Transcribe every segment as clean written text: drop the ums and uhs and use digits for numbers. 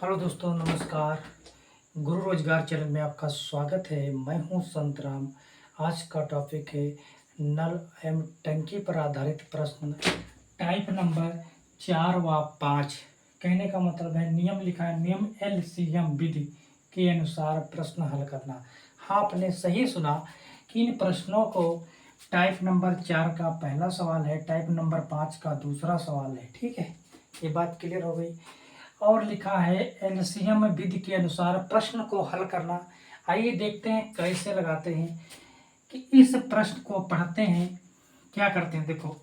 Hello दोस्तों, नमस्कार। गुरु रोजगार चैनल में आपका स्वागत है। मैं हूं संतराम। आज का टॉपिक है नल एवं टंकी पर आधारित प्रश्न, टाइप नंबर 4 व 5। कहने का मतलब है, नियम लिखा है, नियम LCM विधि के अनुसार प्रश्न हल करना। हाँ, आपने सही सुना कि इन प्रश्नों को टाइप नंबर 4 का पहला सवाल है, टाइप नंबर 5 का दूसरा सवाल है। ठीक है, ये बात क्लियर हो गई। और लिखा है एलसीएम विधि के अनुसार प्रश्न को हल करना। आइए देखते हैं कैसे लगाते हैं। कि इस प्रश्न को पढ़ते हैं, क्या करते हैं। देखो,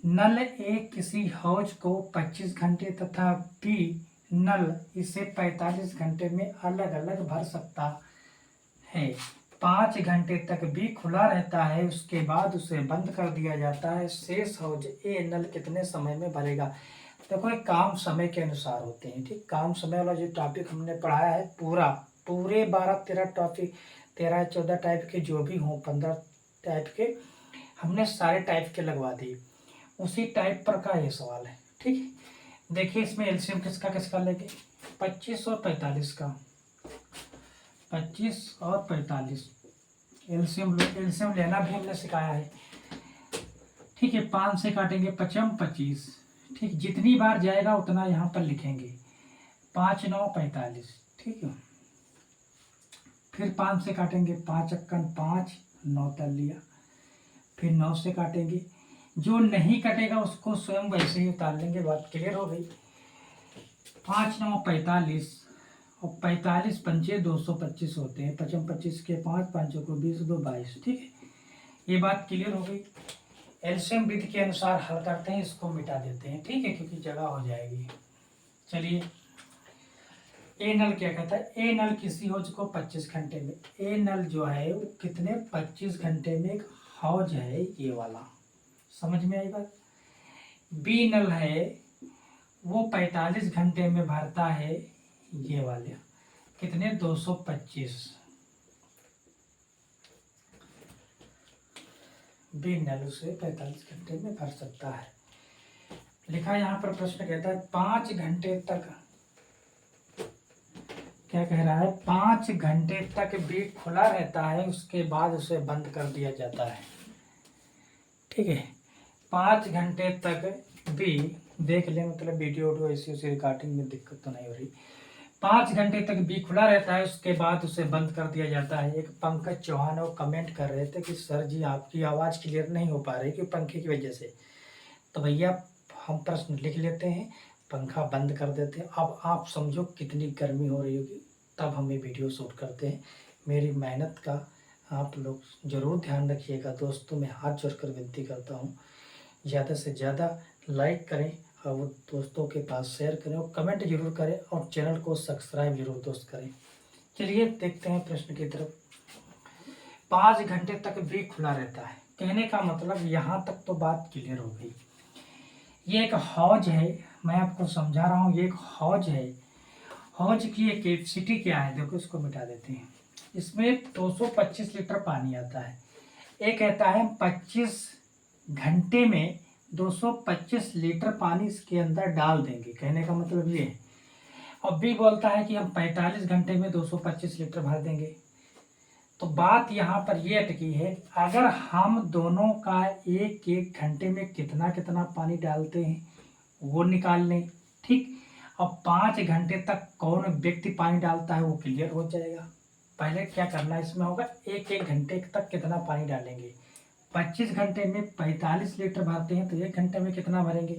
नल ए किसी हौज को 25 घंटे तथा बी नल इसे 45 घंटे में अलग अलग भर सकता है। 5 घंटे तक बी खुला रहता है, उसके बाद उसे बंद कर दिया जाता है। शेष हौज ए नल कितने समय में भरेगा। देखो, ये काम समय के अनुसार होते हैं। ठीक, काम समय वाला जो टॉपिक हमने पढ़ाया है, पूरे 12-13 टॉपिक, 13-14 टाइप के जो भी हों, 15 टाइप के हमने सारे टाइप के लगवा दिए। उसी टाइप पर का ये सवाल है। ठीक, देखिए इसमें एलसीएम किसका किसका लेंगे। 25 और 45 का। 25 और 45 एलसीएम लेना भी हमने सिखाया है। ठीक है, 5 से काटेंगे 5 25। ठीक, जितनी बार जाएगा उतना यहाँ पर लिखेंगे। 5 9 45। ठीक है, फिर 5 से काटेंगे, 5 अक्कन 5, 9 तल लिया। फिर 9 से काटेंगे, जो नहीं कटेगा उसको स्वयं वैसे ही उतार लेंगे। बात क्लियर हो गई। 5 9 45 और 45 पंचे 225 होते हैं। 55 25 के 5, 5 को 20, 2 22। ठीक है, ये बात क्लियर हो गई। एलसीएम विधि के अनुसार हल करते हैं, इसको मिटा देते हैं। ठीक है, क्योंकि जगह हो जाएगी। चलिए, ए नल क्या कहता है। ए नल किसी हौज को 25 घंटे में, ए नल जो है वो कितने 25 घंटे में एक हौज है, ये वाला। समझ में आई बात। बी नल है वो 45 घंटे में भरता है, ये वाले कितने 225। बी नल उसे 45 घंटे में भर सकता है। लिखा यहाँ पर, प्रश्न कहता है 5 घंटे तक, क्या कह रहा है, 5 घंटे तक बी खुला रहता है, उसके बाद उसे बंद कर दिया जाता है। ठीक है, 5 घंटे तक बी, देख ले, मतलब वीडियो ऐसी उसी रिकॉर्डिंग में दिक्कत तो नहीं हो रही। 5 घंटे तक बी खुला रहता है, उसके बाद उसे बंद कर दिया जाता है। एक पंकज चौहान वो कमेंट कर रहे थे कि सर जी आपकी आवाज़ क्लियर नहीं हो पा रही कि पंखे की वजह से। तो भैया हम प्रश्न लिख लेते हैं, पंखा बंद कर देते हैं। अब आप समझो कितनी गर्मी हो रही होगी, तब हम ये वीडियो शूट करते हैं। मेरी मेहनत का आप लोग ज़रूर ध्यान रखिएगा। दोस्तों, मैं हाथ जोड़कर विनती करता हूँ, ज़्यादा से ज़्यादा लाइक करें और वो दोस्तों के पास शेयर करें और कमेंट जरूर करें और चैनल को सब्सक्राइब जरूर दोस्त करें। चलिए देखते हैं प्रश्न की तरफ। 5 घंटे तक भी खुला रहता है, कहने का मतलब यहाँ तक तो बात क्लियर हो गई। ये एक हौज है, मैं आपको समझा रहा हूँ, ये एक हौज है। हौज की एक कैपेसिटी क्या है, देखो इसको मिटा देते हैं। इसमें 225 लीटर पानी आता है। एक कहता है 25 घंटे में 225 लीटर पानी इसके अंदर डाल देंगे, कहने का मतलब ये है। अब भी बोलता है कि हम 45 घंटे में 225 लीटर भर देंगे। तो बात यहाँ पर ये अटकी है, अगर हम दोनों का एक एक घंटे में कितना कितना पानी डालते हैं वो निकाल लें। ठीक, अब 5 घंटे तक कौन व्यक्ति पानी डालता है वो क्लियर हो जाएगा। पहले क्या करना इसमें होगा, एक एक घंटे तक कितना पानी डालेंगे। 25 घंटे में 45 लीटर भरते हैं, तो 1 घंटे में कितना भरेंगे।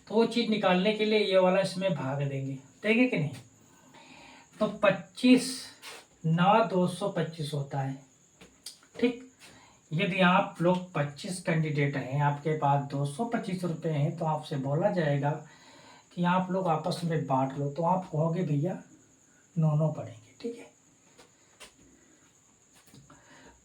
तो वो चीज़ निकालने के लिए ये वाला इसमें भाग देंगे कि नहीं। तो 25 9 225 होता है। ठीक, यदि आप लोग 25 कैंडिडेट हैं, आपके पास 225 रुपये हैं, तो आपसे बोला जाएगा कि आप लोग आपस में बांट लो, तो आप कहोगे भैया 9 पड़ेंगे। ठीक है,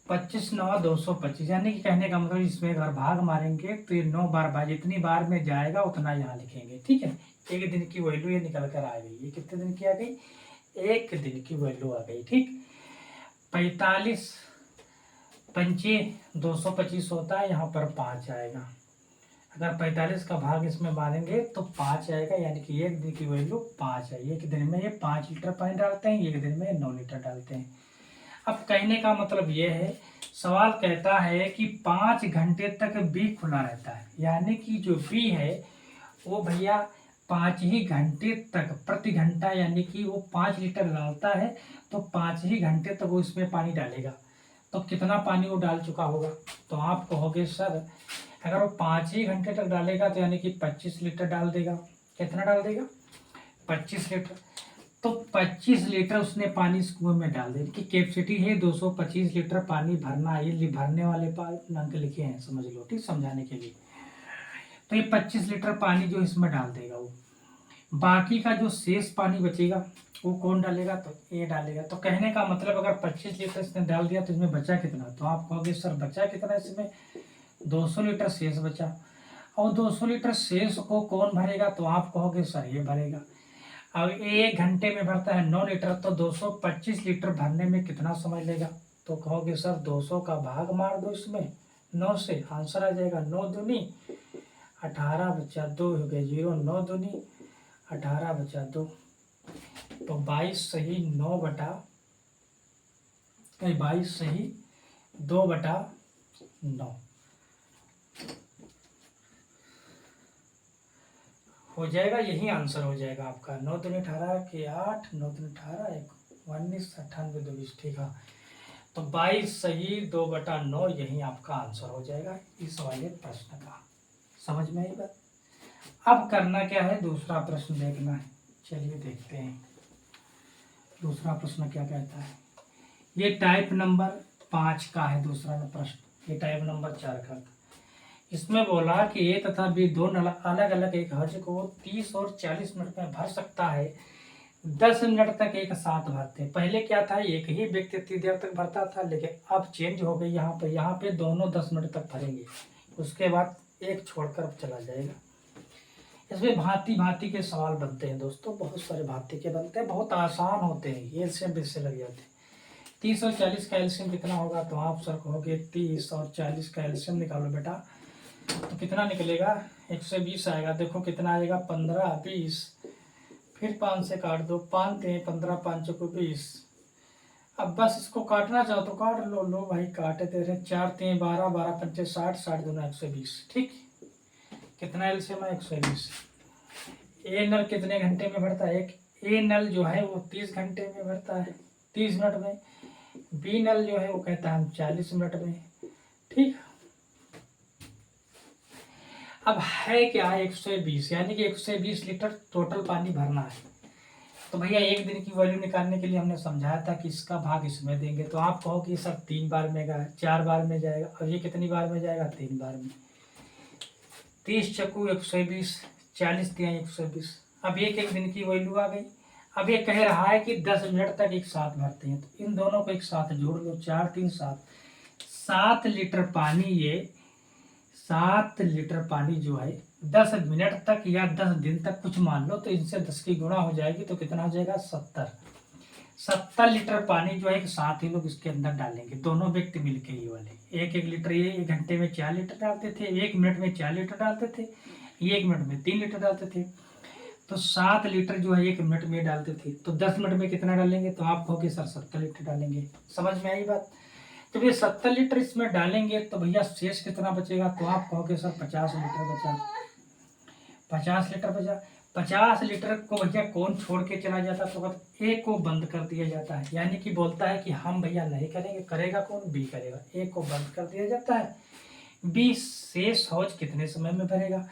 25 9 225, यानी कि कहने का मतलब इसमें अगर भाग मारेंगे तो ये 9 बार जितनी बार में जाएगा उतना यहाँ लिखेंगे। ठीक है, एक दिन की वैल्यू ये निकल कर आ गई। ये कितने दिन की आ गई, एक दिन की वैल्यू आ गई। ठीक, 45 पंचे 225 होता है, यहाँ पर 5 आएगा। अगर 45 का भाग इसमें मारेंगे तो 5 आएगा, यानी कि एक दिन की वैल्यू 5 है। एक दिन में ये 5 लीटर पानी डालते हैं, एक दिन में 9 लीटर डालते हैं। अब कहने का मतलब ये है, सवाल कहता है कि 5 घंटे तक बी खुला रहता है, यानी कि जो बी है वो भैया 5 ही घंटे तक, प्रति घंटा यानी कि वो 5 लीटर डालता है, तो 5 ही घंटे तक वो इसमें पानी डालेगा। तो कितना पानी वो डाल चुका होगा? तो आप कहोगे सर अगर वो 5 ही घंटे तक डालेगा तो यानी कि 25 लीटर डाल देगा। कितना डाल देगा? 25 लीटर। तो 25 लीटर उसने पानी इस कुएं में डाल दिया, कि कैपेसिटी है 225 लीटर पानी भरना, ये भरने वाले अंक लिखे हैं, समझ लो, ठीक, समझाने के लिए। तो ये 25 लीटर पानी जो इसमें डाल देगा वो, बाकी का जो शेष पानी बचेगा वो कौन डालेगा? तो ये डालेगा। तो कहने का मतलब अगर 25 लीटर इसने डाल दिया तो इसमें बचा कितना? तो आप कहोगे सर बचा कितना? इसमें 200 लीटर शेष बचा। और 200 लीटर शेष को कौन भरेगा? तो आप कहोगे सर ये भरेगा। अब 1 घंटे में भरता है 9 लीटर, तो 225 लीटर भरने में कितना समय लेगा? तो कहोगे सर 200 का भाग मार दो इसमें 9 से, आंसर आ जाएगा 9 दूनी 18 बचा 2 हो गया 0, 9 दूनी 18 बचा 2, तो 22 सही 9 बटा 22 सही 2 बटा 9 हो जाएगा। यही आंसर हो जाएगा आपका। 9 दूनी 18 के 8, 9 दूनी 18, 19, 98, 220, ठीक है। तो 22 सही 2 बटा 9 यही आपका आंसर हो जाएगा इस वाले प्रश्न का। समझ में आई बात? अब करना क्या है, दूसरा प्रश्न देखना है। चलिए देखते हैं दूसरा प्रश्न क्या कहता है। ये टाइप नंबर 5 का है दूसरा प्रश्न, ये टाइप नंबर 4 का। इसमें बोला कि ए तथा बी दो अलग अलग एक हज को 30 और 40 मिनट में भर सकता है, 10 मिनट तक एक साथ भरते हैं। पहले क्या था, एक ही व्यक्ति इतनी देर तक भरता था, लेकिन अब चेंज हो गई। यहाँ पे दोनों 10 मिनट तक भरेंगे, उसके बाद एक छोड़कर चला जाएगा। इसमें भांति भांति के सवाल बनते हैं दोस्तों, बहुत सारे भांति के बनते हैं, बहुत आसान होते हैं, ये एलसीएम से लग जाते हैं। 30 और 40 का एलसीएम कितना होगा? तो आप सर कहोगे 30 और 40 का एलसीएम निकालो बेटा, तो कितना निकलेगा? 120 आएगा। देखो कितना आएगा, 15, 20, फिर 5 से काट दो, 5 3 15, 5 को 20। अब बस इसको काटना चाहो तो काट लो, लो भाई काटे दे रहे। 4 3 12, 12 5 60, 60 दूना 120, ठीक। कितना एलसीएम है? 120। ए नल कितने घंटे में भरता है? एक ए नल जो है वो 30 घंटे में भरता है, 30 मिनट में। बी नल जो है वो कहता है हम 40 मिनट में, ठीक। अब है क्या? 120, यानी कि 120 लीटर टोटल पानी भरना है। तो भैया एक दिन की वैल्यू निकालने के लिए हमने समझाया था कि इसका भाग इसमें देंगे। तो आप कहो कि सर 3 बार में गया, 4 बार में जाएगा, और ये कितनी बार में जाएगा? 3 बार में। 30 चक्कू 120, 40 तिया 120। अब एक दिन की वैल्यू आ गई। अब ये कह रहा है कि 10 मिनट तक एक साथ भरते हैं, तो इन दोनों को एक साथ जोड़ लो, 4 3 7, 7 लीटर पानी, ये 7 लीटर पानी जो है 10 मिनट तक या 10 दिन तक कुछ मान लो, तो इनसे 10 की गुणा हो जाएगी, तो कितना हो जाएगा? 70 लीटर पानी जो है एक साथ ही लोग इसके अंदर डालेंगे, दोनों व्यक्ति मिलके ये वाले। 1 लीटर, ये 1 घंटे में 4 लीटर डालते थे, 1 मिनट में 4 लीटर डालते थे, ये 1 मिनट में 3 लीटर डालते थे। तो 7 लीटर जो है 1 मिनट में डालते थे, तो 10 मिनट में कितना डालेंगे? तो आप कहोगे सर 70 लीटर डालेंगे। समझ में आई बात? जब ये 70 लीटर इसमें डालेंगे तो भैया शेष कितना बचेगा? तो आप कहोगे सर 50 लीटर बचा, 50 लीटर बचा। 50 लीटर को भैया कौन छोड़ के चला जाता? तो ए को बंद कर दिया जाता है, यानी कि बोलता है कि हम भैया नहीं करेंगे, करेगा कौन? बी करेगा। ए को बंद कर दिया जाता है। बी शेष हौज कितने समय में भरेगा?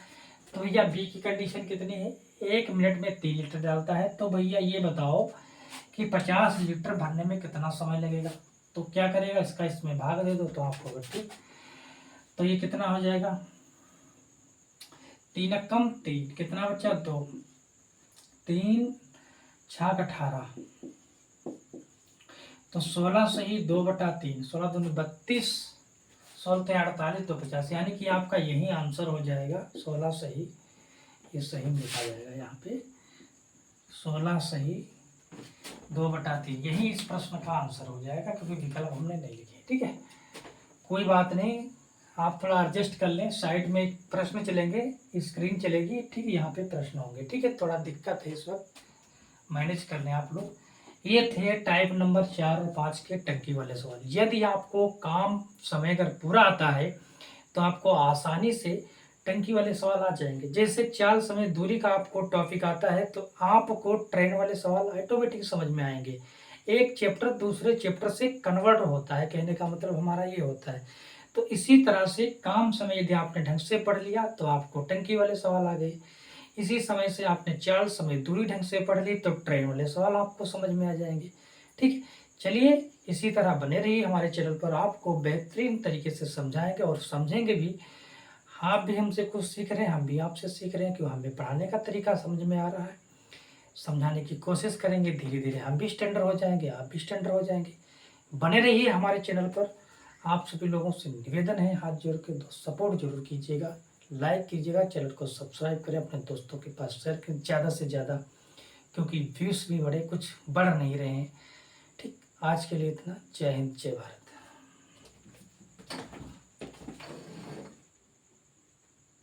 तो भैया बी की कंडीशन कितनी है? 1 मिनट में 3 लीटर डालता है। तो भैया ये बताओ कि 50 लीटर भरने में कितना समय लगेगा? तो क्या करेगा? इसका इसमें भाग दे दो, तो आपको ठीक। तो ये कितना हो जाएगा? 3 कम 3, कितना बचा? 2, 3 6 18, तो 16 सही 2 बटा 3, 16 दूनी 32, 16 48, तो 50, यानी कि आपका यही आंसर हो जाएगा। 16 सही, ये सही लिखा जाएगा यहाँ पे, 16 सही 2 बटा 3, यही इस प्रश्न का आंसर हो जाएगा, क्योंकि विकल्प हमने नहीं लिखे। ठीक है, कोई बात नहीं, आप थोड़ा एडजस्ट कर लें, साइड में एक प्रश्न चलेंगे, स्क्रीन चलेगी, ठीक, यहाँ पे प्रश्न होंगे, ठीक है। थोड़ा दिक्कत है इस वक्त, मैनेज कर लें आप लोग। ये थे टाइप नंबर 4 और 5 के टंकी वाले सवाल। यदि आपको काम समय अगर पूरा आता है तो आपको आसानी से टंकी वाले सवाल आ जाएंगे। जैसे चाल समय दूरी का आपको टॉपिक आता है तो आपको ट्रेन वाले सवाल ऑटोमेटिक समझ में आएंगे। एक चैप्टर दूसरे चैप्टर से कन्वर्ट होता है, कहने का मतलब हमारा ये होता है। तो इसी तरह से काम समय यदि आपने ढंग से पढ़ लिया तो आपको टंकी वाले सवाल आ गए। इसी समय से आपने चाल समय दूरी ढंग से पढ़ ली तो ट्रेन वाले सवाल आपको समझ में आ जाएंगे, ठीक। चलिए इसी तरह बने रहिए हमारे चैनल पर, आपको बेहतरीन तरीके से समझाएंगे और समझेंगे भी। आप भी हमसे कुछ सीख रहे हैं, हम भी आपसे सीख रहे हैं कि हमें पढ़ाने का तरीका समझ में आ रहा है, समझाने की कोशिश करेंगे। धीरे धीरे हम भी स्टैंडर्ड हो जाएंगे, आप भी स्टैंडर्ड हो जाएंगे। बने रहिए हमारे चैनल पर। आप सभी लोगों से निवेदन है, हाथ जोड़ के सपोर्ट जरूर कीजिएगा, लाइक कीजिएगा, चैनल को सब्सक्राइब करें, अपने दोस्तों के पास शेयर करें ज़्यादा से ज़्यादा, क्योंकि व्यूज़ भी बड़े कुछ बढ़ नहीं रहे हैं, ठीक। आज के लिए इतना। जय हिंद, जय भारत।